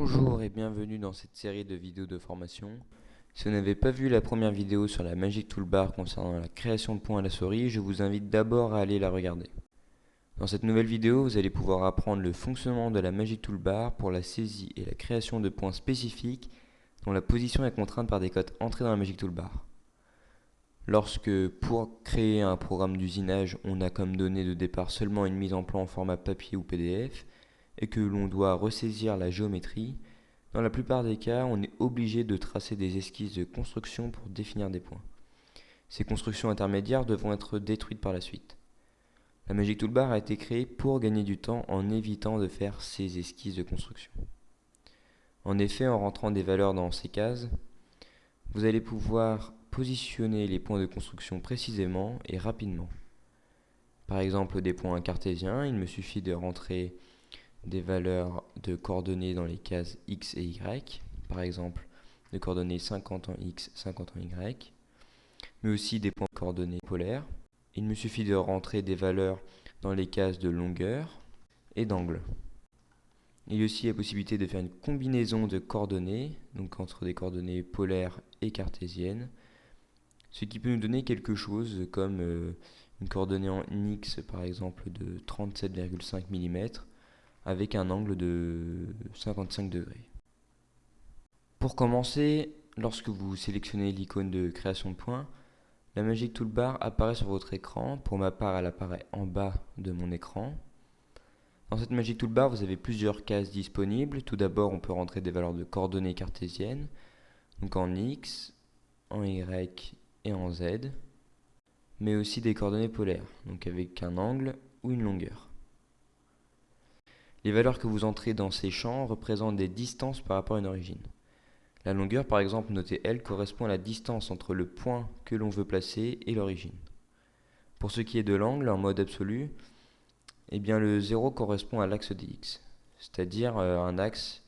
Bonjour et bienvenue dans cette série de vidéos de formation. Si vous n'avez pas vu la première vidéo sur la Magic Toolbar concernant la création de points à la souris, je vous invite d'abord à aller la regarder. Dans cette nouvelle vidéo, vous allez pouvoir apprendre le fonctionnement de la Magic Toolbar pour la saisie et la création de points spécifiques dont la position est contrainte par des codes entrés dans la Magic Toolbar. Lorsque, pour créer un programme d'usinage, on a comme donnée de départ seulement une mise en plan en format papier ou PDF, et que l'on doit ressaisir la géométrie, dans la plupart des cas, on est obligé de tracer des esquisses de construction pour définir des points. Ces constructions intermédiaires devront être détruites par la suite. La Magic Toolbar a été créée pour gagner du temps en évitant de faire ces esquisses de construction. En effet, en rentrant des valeurs dans ces cases, vous allez pouvoir positionner les points de construction précisément et rapidement. Par exemple, des points cartésiens, il me suffit de rentrer des valeurs de coordonnées dans les cases X et Y, par exemple de coordonnées 50 en X, 50 en Y, mais aussi des points de coordonnées polaires. Il me suffit de rentrer des valeurs dans les cases de longueur et d'angle. Il y a aussi la possibilité de faire une combinaison de coordonnées, donc entre des coordonnées polaires et cartésiennes, ce qui peut nous donner quelque chose comme une coordonnée en X par exemple de 37,5 mm avec un angle de 55 degrés. Pour commencer, lorsque vous sélectionnez l'icône de création de points, la Magic Toolbar apparaît sur votre écran. Pour ma part, elle apparaît en bas de mon écran. Dans cette Magic Toolbar, vous avez plusieurs cases disponibles. Tout d'abord, on peut rentrer des valeurs de coordonnées cartésiennes, donc en X, en Y et en Z, mais aussi des coordonnées polaires, donc avec un angle ou une longueur. Les valeurs que vous entrez dans ces champs représentent des distances par rapport à une origine. La longueur, par exemple, notée L, correspond à la distance entre le point que l'on veut placer et l'origine. Pour ce qui est de l'angle, en mode absolu, eh bien le 0 correspond à l'axe des X, c'est-à-dire un axe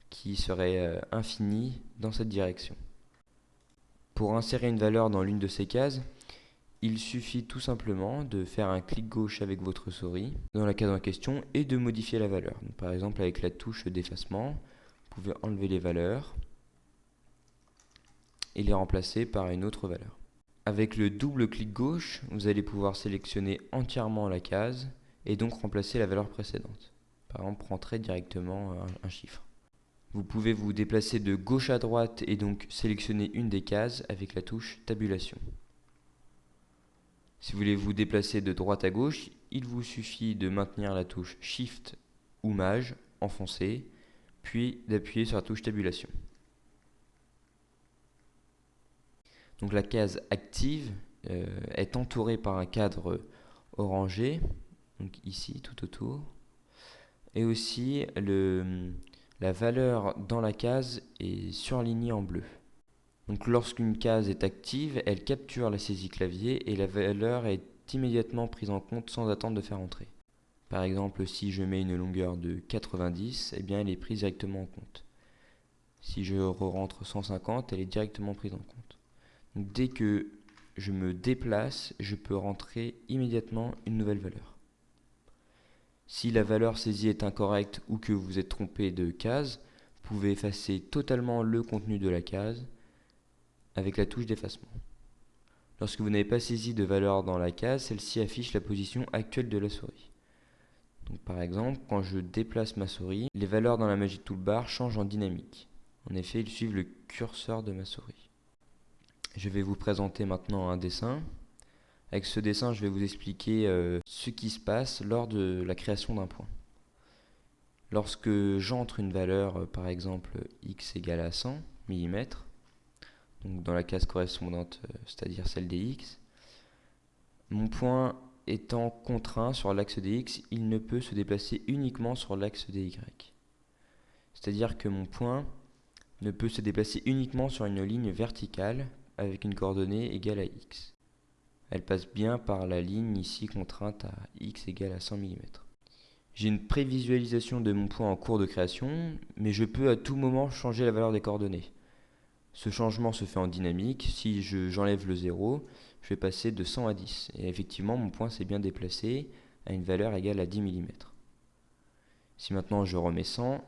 qui serait infini dans cette direction. Pour insérer une valeur dans l'une de ces cases, il suffit tout simplement de faire un clic gauche avec votre souris dans la case en question et de modifier la valeur. Donc, par exemple, avec la touche d'effacement, vous pouvez enlever les valeurs et les remplacer par une autre valeur. Avec le double clic gauche, vous allez pouvoir sélectionner entièrement la case et donc remplacer la valeur précédente. Par exemple, rentrer directement un chiffre. Vous pouvez vous déplacer de gauche à droite et donc sélectionner une des cases avec la touche tabulation. Si vous voulez vous déplacer de droite à gauche, il vous suffit de maintenir la touche Shift ou Maj enfoncée, puis d'appuyer sur la touche tabulation. Donc la case active est entourée par un cadre orangé, donc ici tout autour, et aussi la valeur dans la case est surlignée en bleu. Donc lorsqu'une case est active, elle capture la saisie clavier et la valeur est immédiatement prise en compte sans attendre de faire entrer. Par exemple, si je mets une longueur de 90, eh bien elle est prise directement en compte. Si je re-rentre 150, elle est directement prise en compte. Donc dès que je me déplace, je peux rentrer immédiatement une nouvelle valeur. Si la valeur saisie est incorrecte ou que vous êtes trompé de case, vous pouvez effacer totalement le contenu de la case avec la touche d'effacement. Lorsque vous n'avez pas saisi de valeur dans la case, celle-ci affiche la position actuelle de la souris. Donc, par exemple, quand je déplace ma souris, les valeurs dans la Magic Toolbar changent en dynamique. En effet, ils suivent le curseur de ma souris. Je vais vous présenter maintenant un dessin. Avec ce dessin, je vais vous expliquer ce qui se passe lors de la création d'un point. Lorsque j'entre une valeur, par exemple x égale à 100 mm, donc dans la case correspondante, c'est-à-dire celle des x, mon point étant contraint sur l'axe des x, il ne peut se déplacer uniquement sur l'axe des y. C'est-à-dire que mon point ne peut se déplacer uniquement sur une ligne verticale avec une coordonnée égale à x. Elle passe bien par la ligne ici contrainte à x égale à 100 mm. J'ai une prévisualisation de mon point en cours de création, mais je peux à tout moment changer la valeur des coordonnées. Ce changement se fait en dynamique. Si j'enlève le 0, je vais passer de 100 à 10. Et effectivement, mon point s'est bien déplacé à une valeur égale à 10 mm. Si maintenant je remets 100,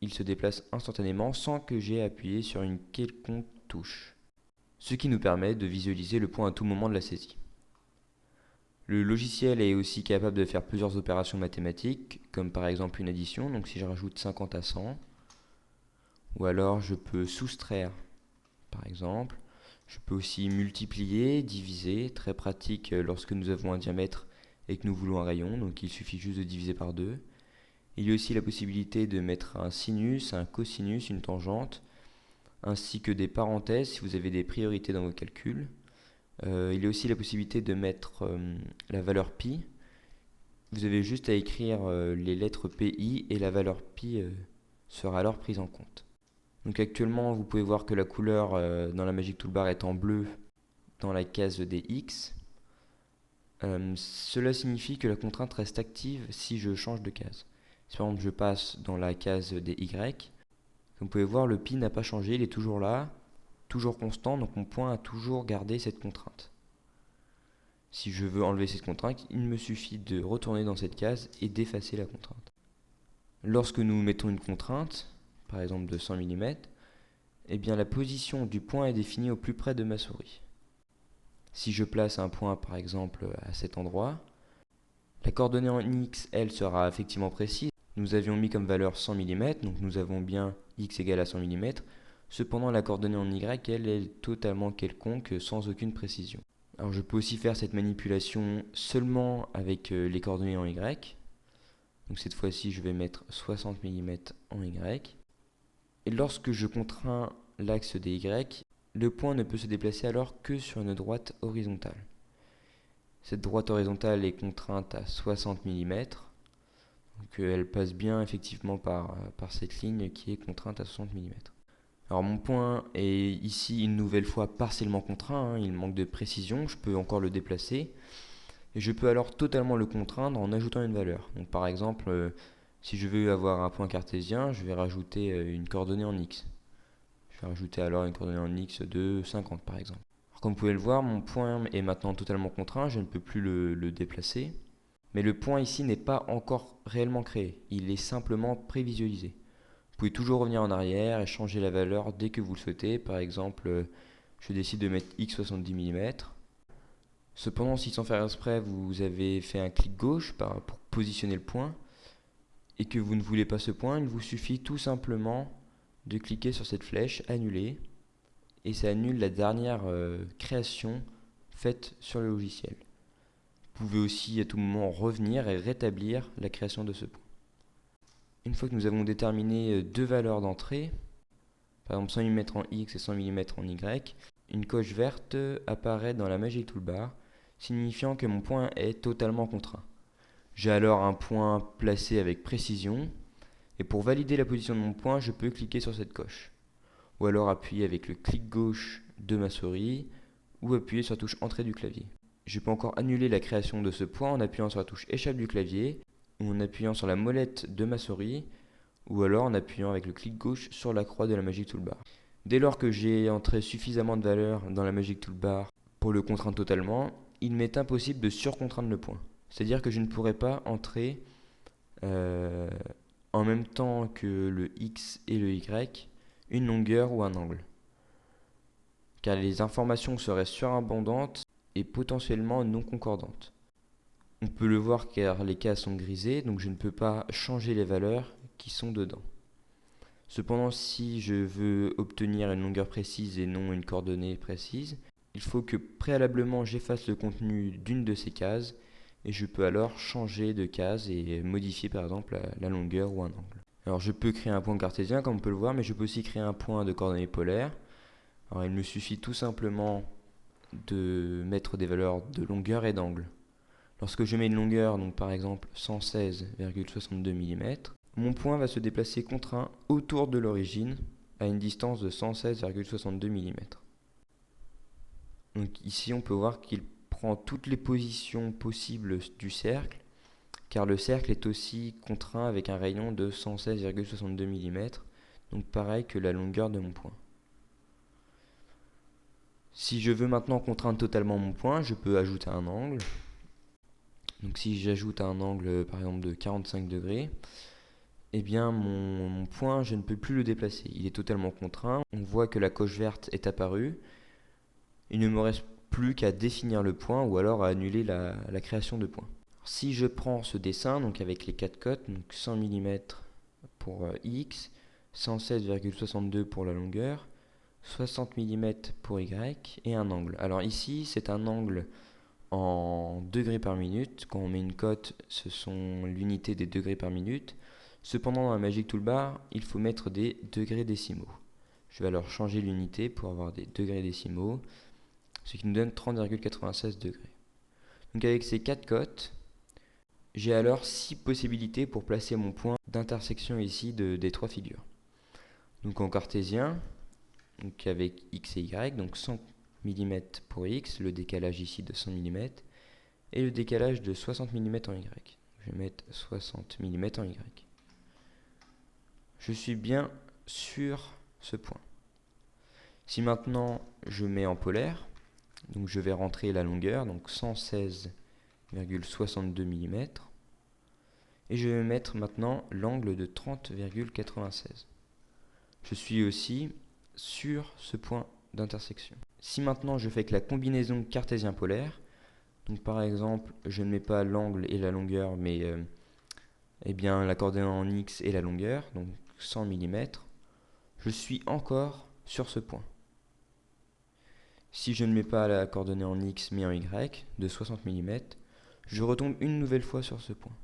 il se déplace instantanément sans que j'aie appuyé sur une quelconque touche, ce qui nous permet de visualiser le point à tout moment de la saisie. Le logiciel est aussi capable de faire plusieurs opérations mathématiques, comme par exemple une addition, donc si je rajoute 50 à 100, ou alors je peux soustraire, par exemple. Je peux aussi multiplier, diviser, très pratique lorsque nous avons un diamètre et que nous voulons un rayon, donc il suffit juste de diviser par 2. Il y a aussi la possibilité de mettre un sinus, un cosinus, une tangente, ainsi que des parenthèses si vous avez des priorités dans vos calculs. Il y a aussi la possibilité de mettre la valeur pi. Vous avez juste à écrire les lettres PI et la valeur pi sera alors prise en compte. Donc actuellement, vous pouvez voir que la couleur dans la Magic Toolbar est en bleu dans la case des X. Cela signifie que la contrainte reste active si je change de case. Si par exemple je passe dans la case des Y, comme vous pouvez voir, le pi n'a pas changé, il est toujours là, toujours constant, donc mon point a toujours gardé cette contrainte. Si je veux enlever cette contrainte, il me suffit de retourner dans cette case et d'effacer la contrainte. Lorsque nous mettons une contrainte, par exemple de 100 mm, eh bien la position du point est définie au plus près de ma souris. Si je place un point par exemple à cet endroit, la coordonnée en X, elle, sera effectivement précise. Nous avions mis comme valeur 100 mm, donc nous avons bien X égale à 100 mm. Cependant, la coordonnée en Y, elle, est totalement quelconque, sans aucune précision. Alors je peux aussi faire cette manipulation seulement avec les coordonnées en Y. Donc cette fois-ci, je vais mettre 60 mm en Y. Et lorsque je contrains l'axe des Y, le point ne peut se déplacer alors que sur une droite horizontale. Cette droite horizontale est contrainte à 60 mm. Donc elle passe bien effectivement par cette ligne qui est contrainte à 60 mm. Alors mon point est ici une nouvelle fois partiellement contraint, il manque de précision, je peux encore le déplacer. Et je peux alors totalement le contraindre en ajoutant une valeur. Donc par exemple, si je veux avoir un point cartésien, je vais rajouter une coordonnée en X. Je vais rajouter alors une coordonnée en X de 50 par exemple. Alors, comme vous pouvez le voir, mon point est maintenant totalement contraint, je ne peux plus le déplacer. Mais le point ici n'est pas encore réellement créé, il est simplement prévisualisé. Vous pouvez toujours revenir en arrière et changer la valeur dès que vous le souhaitez. Par exemple, je décide de mettre X 70 mm. Cependant, si sans faire exprès, vous avez fait un clic gauche pour positionner le point et que vous ne voulez pas ce point, il vous suffit tout simplement de cliquer sur cette flèche, annuler, et ça annule la dernière création faite sur le logiciel. Vous pouvez aussi à tout moment revenir et rétablir la création de ce point. Une fois que nous avons déterminé deux valeurs d'entrée, par exemple 100 mm en X et 100 mm en Y, une coche verte apparaît dans la Magic Toolbar, signifiant que mon point est totalement contraint. J'ai alors un point placé avec précision, et pour valider la position de mon point, je peux cliquer sur cette coche. Ou alors appuyer avec le clic gauche de ma souris, ou appuyer sur la touche entrée du clavier. Je peux encore annuler la création de ce point en appuyant sur la touche échappe du clavier, ou en appuyant sur la molette de ma souris, ou alors en appuyant avec le clic gauche sur la croix de la Magic Toolbar. Dès lors que j'ai entré suffisamment de valeurs dans la Magic Toolbar pour le contraindre totalement, il m'est impossible de surcontraindre le point. C'est-à-dire que je ne pourrais pas entrer en même temps que le X et le Y une longueur ou un angle. Car les informations seraient surabondantes et potentiellement non concordantes. On peut le voir car les cases sont grisées, donc je ne peux pas changer les valeurs qui sont dedans. Cependant, si je veux obtenir une longueur précise et non une coordonnée précise, il faut que préalablement j'efface le contenu d'une de ces cases et je peux alors changer de case et modifier par exemple la longueur ou un angle. Alors je peux créer un point cartésien comme on peut le voir, mais je peux aussi créer un point de coordonnées polaires. Alors il me suffit tout simplement de mettre des valeurs de longueur et d'angle. Lorsque je mets une longueur, donc par exemple 116,62 mm, mon point va se déplacer contraint autour de l'origine à une distance de 116,62 mm. Donc ici on peut voir qu'il prend toutes les positions possibles du cercle, car le cercle est aussi contraint avec un rayon de 116,62 mm, donc pareil que la longueur de mon point. Si je veux maintenant contraindre totalement mon point, je peux ajouter un angle. Donc si j'ajoute un angle par exemple de 45 degrés, eh bien mon point, je ne peux plus le déplacer. Il est totalement contraint. On voit que la coche verte est apparue. Il ne me reste plus qu'à définir le point ou alors à annuler la création de points. Si je prends ce dessin, donc avec les 4 cotes, donc 100 mm pour x, 116,62 pour la longueur, 60 mm pour y et un angle. Alors ici, c'est un angle en degrés par minute. Quand on met une cote, ce sont l'unité des degrés par minute. Cependant, dans la Magic Toolbar, il faut mettre des degrés décimaux. Je vais alors changer l'unité pour avoir des degrés décimaux, ce qui nous donne 30,96 degrés. Donc avec ces 4 cotes, j'ai alors 6 possibilités pour placer mon point d'intersection ici des 3 figures. Donc en cartésien, donc avec x et y, donc 100 mm pour x, le décalage ici de 100 mm, et le décalage de 60 mm en y. Je vais mettre 60 mm en y. Je suis bien sur ce point. Si maintenant je mets en polaire, donc je vais rentrer la longueur, donc 116,62 mm, et je vais mettre maintenant l'angle de 30,96. Je suis aussi sur ce point d'intersection. Si maintenant je fais que la combinaison cartésien-polaire, donc par exemple je ne mets pas l'angle et la longueur, mais eh bien la coordonnée en x et la longueur, donc 100 mm, je suis encore sur ce point. Si je ne mets pas la coordonnée en x mais en y de 60 mm, je retombe une nouvelle fois sur ce point.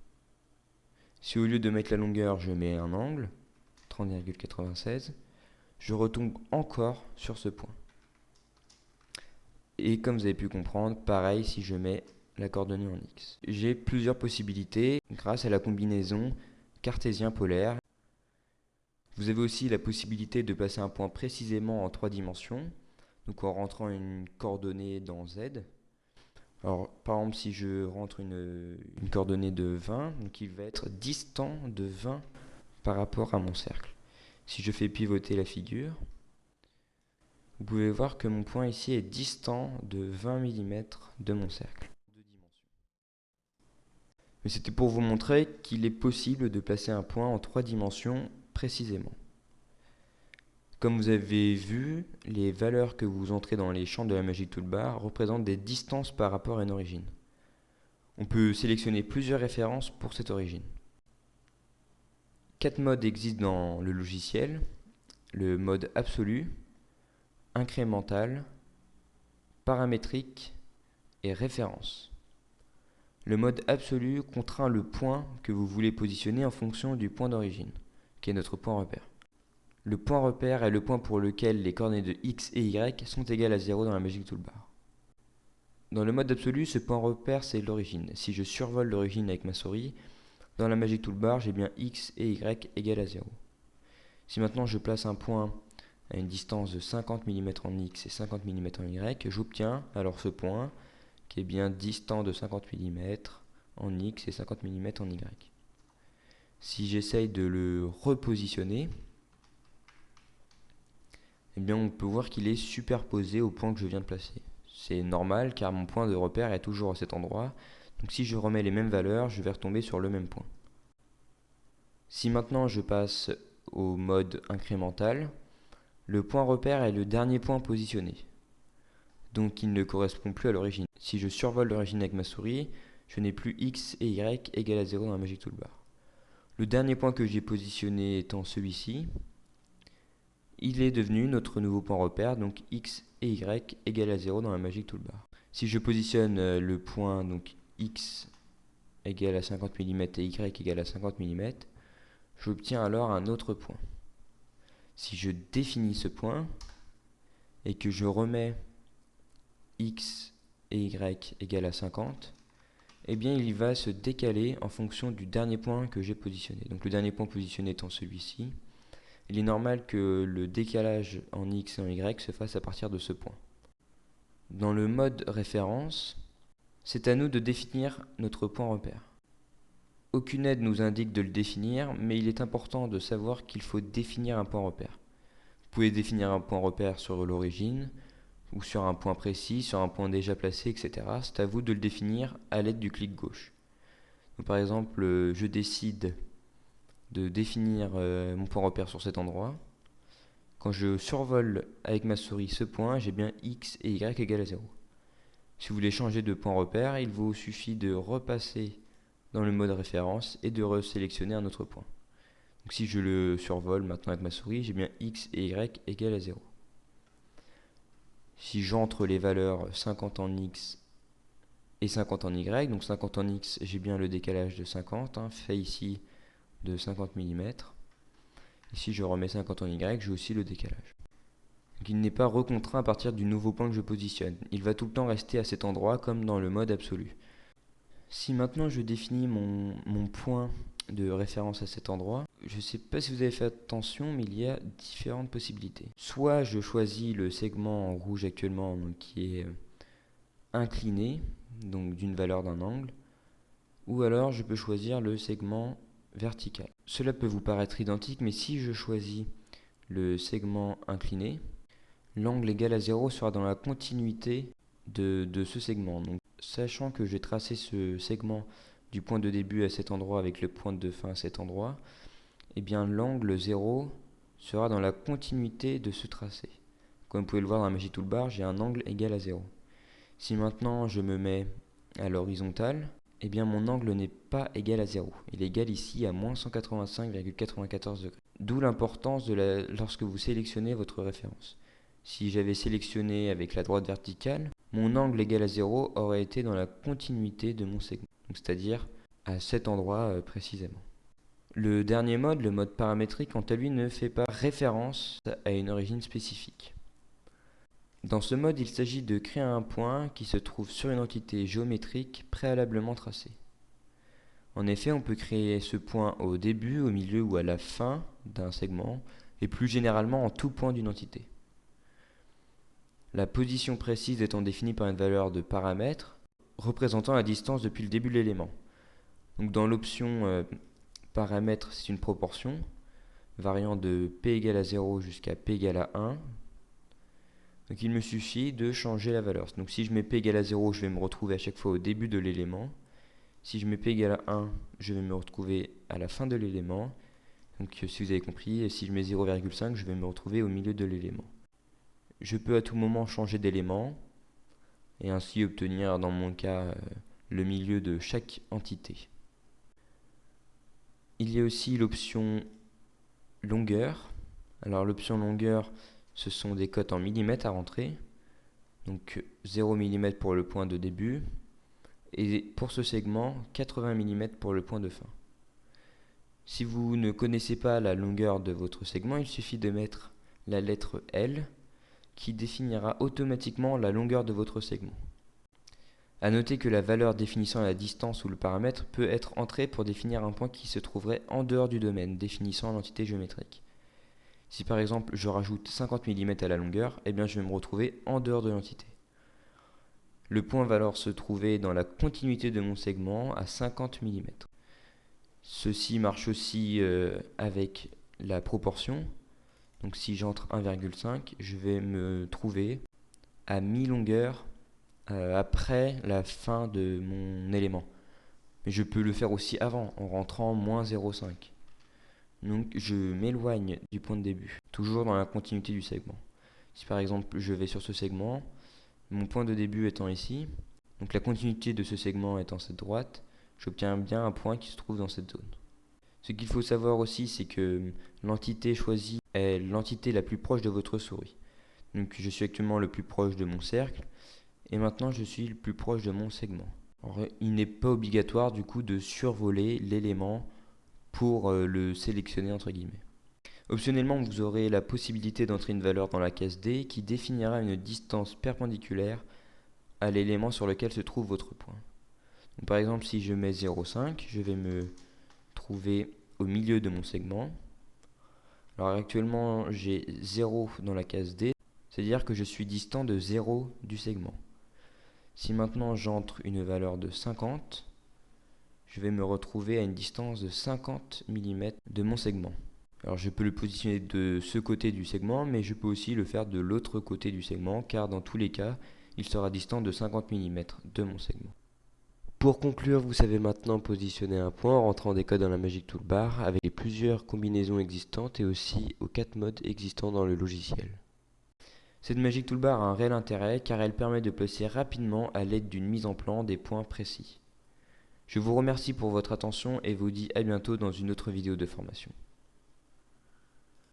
Si au lieu de mettre la longueur, je mets un angle, 30,96, je retombe encore sur ce point. Et comme vous avez pu comprendre, pareil si je mets la coordonnée en x. J'ai plusieurs possibilités grâce à la combinaison cartésien-polaire. Vous avez aussi la possibilité de placer un point précisément en 3 dimensions, donc en rentrant une coordonnée dans z. Alors par exemple si je rentre une coordonnée de 20, donc il va être distant de 20 par rapport à mon cercle. Si je fais pivoter la figure, vous pouvez voir que mon point ici est distant de 20 mm de mon cercle. Mais c'était pour vous montrer qu'il est possible de placer un point en 3 dimensions précisément. Comme vous avez vu, les valeurs que vous entrez dans les champs de la Magic Toolbar représentent des distances par rapport à une origine. On peut sélectionner plusieurs références pour cette origine. 4 modes existent dans le logiciel: le mode absolu, incrémental, paramétrique et référence. Le mode absolu contraint le point que vous voulez positionner en fonction du point d'origine, qui est notre point repère. Le point repère est le point pour lequel les coordonnées de x et y sont égales à 0 dans la Magic Toolbar. Dans le mode absolu, ce point repère c'est l'origine. Si je survole l'origine avec ma souris, dans la Magic Toolbar, j'ai bien x et y égales à 0. Si maintenant je place un point à une distance de 50 mm en x et 50 mm en y, j'obtiens alors ce point qui est bien distant de 50 mm en x et 50 mm en y. Si j'essaye de le repositionner, eh bien on peut voir qu'il est superposé au point que je viens de placer. C'est normal car mon point de repère est toujours à cet endroit, donc si je remets les mêmes valeurs, je vais retomber sur le même point. Si maintenant je passe au mode incrémental, le point repère est le dernier point positionné, donc il ne correspond plus à l'origine. Si je survole l'origine avec ma souris, je n'ai plus x et y égale à 0 dans la Magic Toolbar. Le dernier point que j'ai positionné étant celui-ci, il est devenu notre nouveau point repère, donc x et y égale à 0 dans la Magic Toolbar. Si je positionne le point donc x égale à 50 mm et y égale à 50 mm, j'obtiens alors un autre point. Si je définis ce point et que je remets x et y égale à 50, eh bien il va se décaler en fonction du dernier point que j'ai positionné. Donc le dernier point positionné étant celui-ci, il est normal que le décalage en x et en y se fasse à partir de ce point. Dans le mode référence, c'est à nous de définir notre point repère. Aucune aide nous indique de le définir, mais il est important de savoir qu'il faut définir un point repère. Vous pouvez définir un point repère sur l'origine, ou sur un point précis, sur un point déjà placé, etc. C'est à vous de le définir à l'aide du clic gauche. Donc, par exemple, je décide de définir mon point repère sur cet endroit. Quand je survole avec ma souris ce point, j'ai bien x et y égale à 0. Si vous voulez changer de point repère, il vous suffit de repasser dans le mode référence et de resélectionner un autre point. Donc si je le survole maintenant avec ma souris, j'ai bien x et y égale à 0. Si j'entre les valeurs 50 en x et 50 en y, donc 50 en x, j'ai bien le décalage de 50, fait ici de 50 mm. Et si je remets 50 en y, j'ai aussi le décalage. Donc il n'est pas recontraint à partir du nouveau point que je positionne. Il va tout le temps rester à cet endroit comme dans le mode absolu. Si maintenant je définis mon point de référence à cet endroit, je ne sais pas si vous avez fait attention, mais il y a différentes possibilités. Soit je choisis le segment en rouge actuellement, donc qui est incliné, donc d'une valeur d'un angle, ou alors je peux choisir le segment vertical. Cela peut vous paraître identique, mais si je choisis le segment incliné, l'angle égal à 0 sera dans la continuité de ce segment. Donc, sachant que j'ai tracé ce segment du point de début à cet endroit avec le point de fin à cet endroit, eh bien l'angle 0 sera dans la continuité de ce tracé. Comme vous pouvez le voir dans la Magic Toolbar, j'ai un angle égal à 0. Si maintenant je me mets à l'horizontale, eh bien mon angle n'est pas égal à 0. Il est égal ici à moins 185,94 degrés. D'où l'importance lorsque vous sélectionnez votre référence. Si j'avais sélectionné avec la droite verticale, mon angle égal à 0 aurait été dans la continuité de mon segment, c'est-à-dire à cet endroit précisément. Le dernier mode, le mode paramétrique, quant à lui, ne fait pas référence à une origine spécifique. Dans ce mode, il s'agit de créer un point qui se trouve sur une entité géométrique préalablement tracée. En effet, on peut créer ce point au début, au milieu ou à la fin d'un segment, et plus généralement en tout point d'une entité. La position précise étant définie par une valeur de paramètre représentant la distance depuis le début de l'élément. Donc dans l'option paramètre, c'est une proportion variant de p égale à 0 jusqu'à p égale à 1. Donc il me suffit de changer la valeur. Donc si je mets p égale à 0, je vais me retrouver à chaque fois au début de l'élément. Si je mets p égale à 1, je vais me retrouver à la fin de l'élément. Donc si vous avez compris, si je mets 0,5, je vais me retrouver au milieu de l'élément. Je peux à tout moment changer d'élément et ainsi obtenir, dans mon cas, le milieu de chaque entité. Il y a aussi l'option longueur. Alors l'option longueur, ce sont des cotes en millimètres à rentrer. Donc 0 mm pour le point de début. Et pour ce segment, 80 mm pour le point de fin. Si vous ne connaissez pas la longueur de votre segment, il suffit de mettre la lettre L qui définira automatiquement la longueur de votre segment. A noter que la valeur définissant la distance ou le paramètre peut être entrée pour définir un point qui se trouverait en dehors du domaine définissant l'entité géométrique. Si par exemple je rajoute 50 mm à la longueur, eh bien je vais me retrouver en dehors de l'entité. Le point va alors se trouver dans la continuité de mon segment à 50 mm. Ceci marche aussi avec la proportion. Donc si j'entre 1,5, je vais me trouver à mi-longueur après la fin de mon élément. Mais je peux le faire aussi avant, en rentrant moins 0,5. Donc je m'éloigne du point de début, toujours dans la continuité du segment. Si par exemple je vais sur ce segment, mon point de début étant ici, donc la continuité de ce segment étant cette droite, j'obtiens bien un point qui se trouve dans cette zone. Ce qu'il faut savoir aussi, c'est que l'entité choisie est l'entité la plus proche de votre souris. Donc je suis actuellement le plus proche de mon cercle, et maintenant je suis le plus proche de mon segment. Alors, il n'est pas obligatoire du coup de survoler l'élément pour le sélectionner entre guillemets. Optionnellement, vous aurez la possibilité d'entrer une valeur dans la case D qui définira une distance perpendiculaire à l'élément sur lequel se trouve votre point. Donc, par exemple, si je mets 0,5, je vais me trouver au milieu de mon segment. Alors actuellement, j'ai 0 dans la case D, c'est-à-dire que je suis distant de 0 du segment. Si maintenant j'entre une valeur de 50, je vais me retrouver à une distance de 50 mm de mon segment. Alors je peux le positionner de ce côté du segment, mais je peux aussi le faire de l'autre côté du segment, car dans tous les cas, il sera distant de 50 mm de mon segment. Pour conclure, vous savez maintenant positionner un point en rentrant des codes dans la Magic Toolbar avec les plusieurs combinaisons existantes et aussi aux 4 modes existants dans le logiciel. Cette Magic Toolbar a un réel intérêt car elle permet de placer rapidement à l'aide d'une mise en plan des points précis. Je vous remercie pour votre attention et vous dis à bientôt dans une autre vidéo de formation.